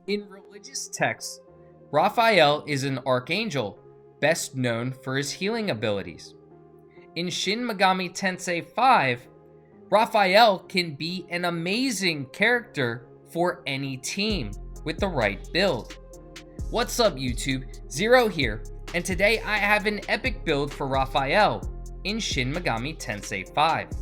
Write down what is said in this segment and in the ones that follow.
In religious texts, Raphael is an archangel, best known for his healing abilities. In Shin Megami Tensei V, Raphael can be an amazing character for any team with the right build. What's up YouTube, Zero here, and today I have an epic build for Raphael in Shin Megami Tensei V.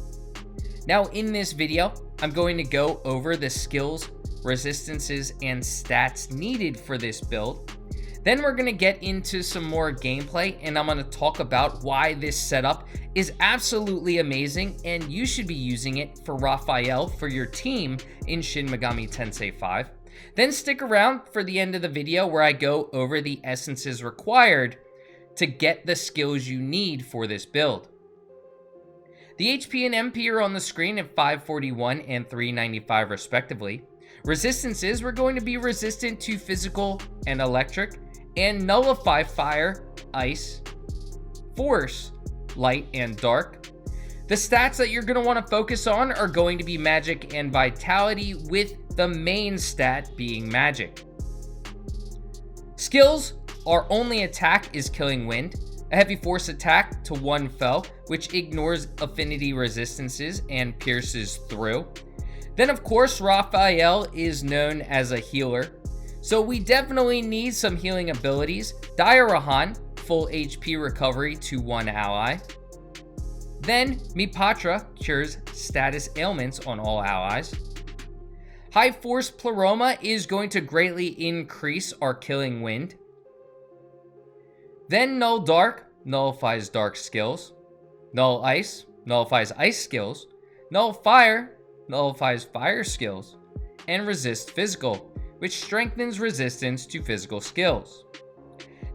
Now in this video, I'm going to go over the skills, resistances, and stats needed for this build. Then we're going to get into some more gameplay, and I'm going to talk about why this setup is absolutely amazing and you should be using it for Raphael for your team in Shin Megami Tensei V. Then stick around for the end of the video where I go over the essences required to get the skills you need for this build. The HP and MP are on the screen at 541 and 395 respectively. Resistances, we're going to be resistant to physical and electric, and nullify fire, ice, force, light, and dark. The stats that you're going to want to focus on are going to be magic and vitality, with the main stat being magic. Skills, our only attack is Killing Wind, a heavy force attack to one foe, which ignores affinity resistances and pierces through. Then of course, Raphael is known as a healer, so we definitely need some healing abilities. Diarahan, full HP recovery to one ally. Then Mipatra cures status ailments on all allies. High Force Pleroma is going to greatly increase our Killing Wind. Then Null Dark nullifies dark skills. Null Ice nullifies ice skills. Null Fire nullifies fire skills. And Resist Physical, which strengthens resistance to physical skills.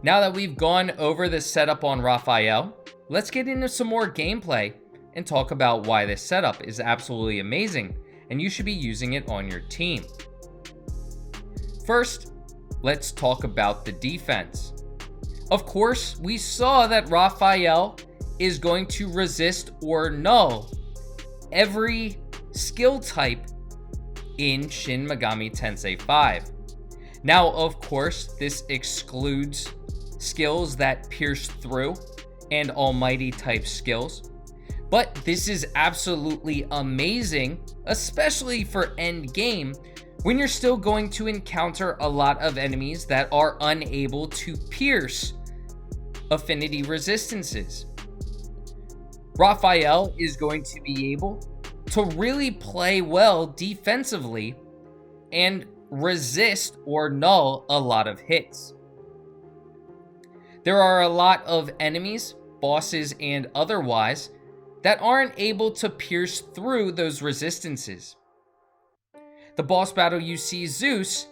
Now that we've gone over the setup on Raphael, let's get into some more gameplay and talk about why this setup is absolutely amazing and you should be using it on your team. First, let's talk about the defense. Of course, we saw that Raphael is going to resist or null every skill type in Shin Megami Tensei V. Now, of course, this excludes skills that pierce through and almighty type skills, but this is absolutely amazing, especially for end game, when you're still going to encounter a lot of enemies that are unable to pierce affinity resistances. Raphael is going to be able to really play well defensively and resist or null a lot of hits. There are a lot of enemies, bosses and otherwise, that aren't able to pierce through those resistances. The boss battle you see Zeus,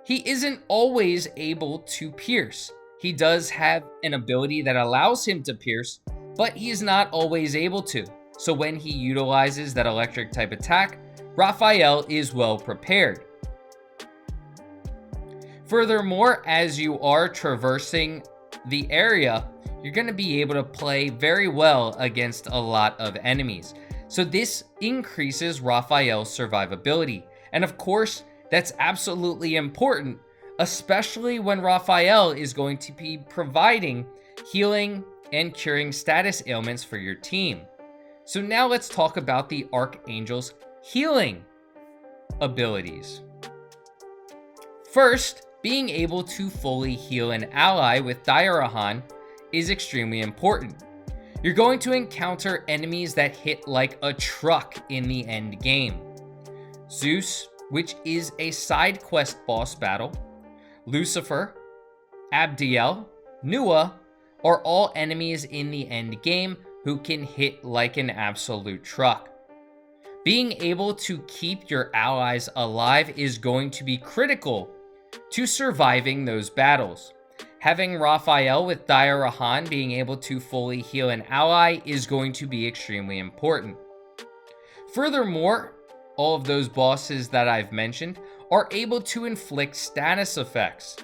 he isn't always able to pierce. He does have an ability that allows him to pierce, but he is not always able to. So when he utilizes that electric type attack, Raphael is well prepared. Furthermore, as you are traversing the area, you're going to be able to play very well against a lot of enemies. So this increases Raphael's survivability. And of course, that's absolutely important, especially when Raphael is going to be providing healing and curing status ailments for your team. So now let's talk about the Archangel's healing abilities. First, being able to fully heal an ally with Diarahan is extremely important. You're going to encounter enemies that hit like a truck in the end game. Zeus, which is a side quest boss battle, Lucifer, Abdiel, Nua are all enemies in the end game who can hit like an absolute truck. Being able to keep your allies alive is going to be critical to surviving those battles. Having Raphael with Diarahan being able to fully heal an ally is going to be extremely important. Furthermore, all of those bosses that I've mentioned are able to inflict status effects.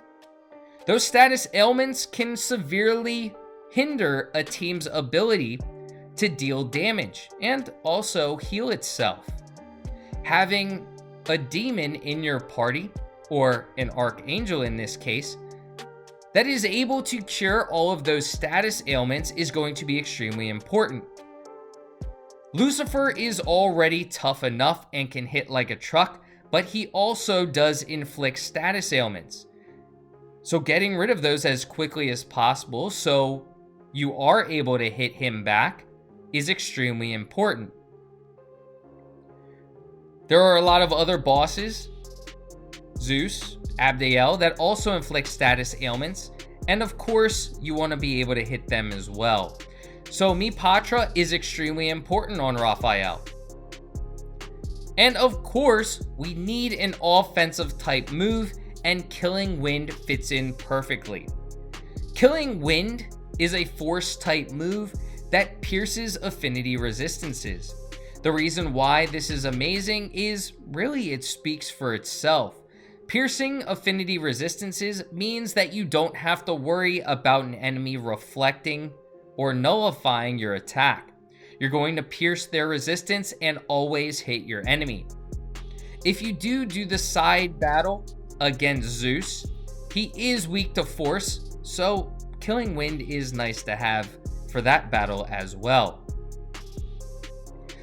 Those status ailments can severely hinder a team's ability to deal damage and also heal itself. Having a demon in your party or an Archangel in this case, that is able to cure all of those status ailments is going to be extremely important. Lucifer is already tough enough and can hit like a truck, but he also does inflict status ailments. So getting rid of those as quickly as possible so you are able to hit him back is extremely important. There are a lot of other bosses, Zeus, Abdiel, that also inflict status ailments, and of course you want to be able to hit them as well. So Mipatra is extremely important on Raphael. And of course, we need an offensive type move, and Killing Wind fits in perfectly. Killing Wind is a force type move that pierces affinity resistances. The reason why this is amazing is really it speaks for itself. Piercing affinity resistances means that you don't have to worry about an enemy reflecting or nullifying your attack. You're going to pierce their resistance and always hit your enemy. If you do the side battle against Zeus, he is weak to force, so Killing Wind is nice to have for that battle as well.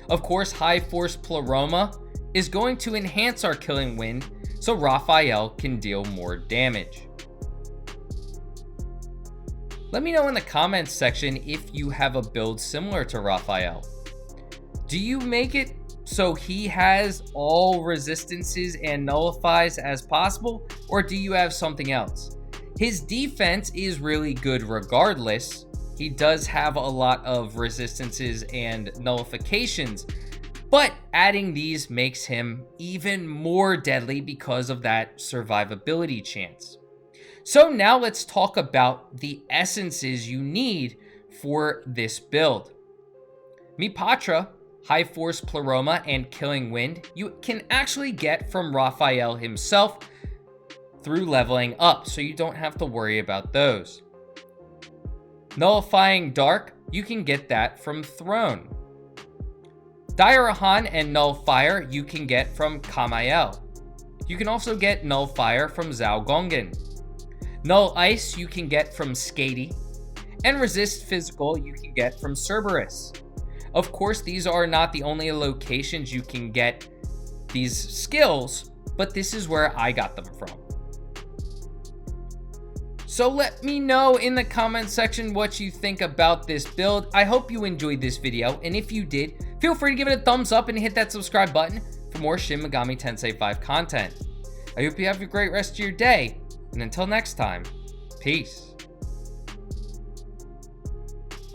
Of course, High Force Pleroma is going to enhance our Killing Wind so Raphael can deal more damage. Let me know in the comments section if you have a build similar to Raphael. Do you make it so he has all resistances and nullifies as possible, or do you have something else? His defense is really good regardless. He does have a lot of resistances and nullifications, but adding these makes him even more deadly because of that survivability chance. So now let's talk about the essences you need for this build. Mipatra, High Force Pleroma, and Killing Wind you can actually get from Raphael himself through leveling up, so you don't have to worry about those. Nullifying Dark, you can get that from Throne. Dairahan and Nullfire you can get from Kamael. You can also get Nullfire from Zhao Gongan. Null Ice you can get from Skady, and Resist Physical you can get from Cerberus. Of course, these are not the only locations you can get these skills, but this is where I got them from. So let me know in the comment section what you think about this build. I hope you enjoyed this video, and if you did, feel free to give it a thumbs up and hit that subscribe button for more Shin Megami Tensei V content. I hope you have a great rest of your day, and until next time, peace.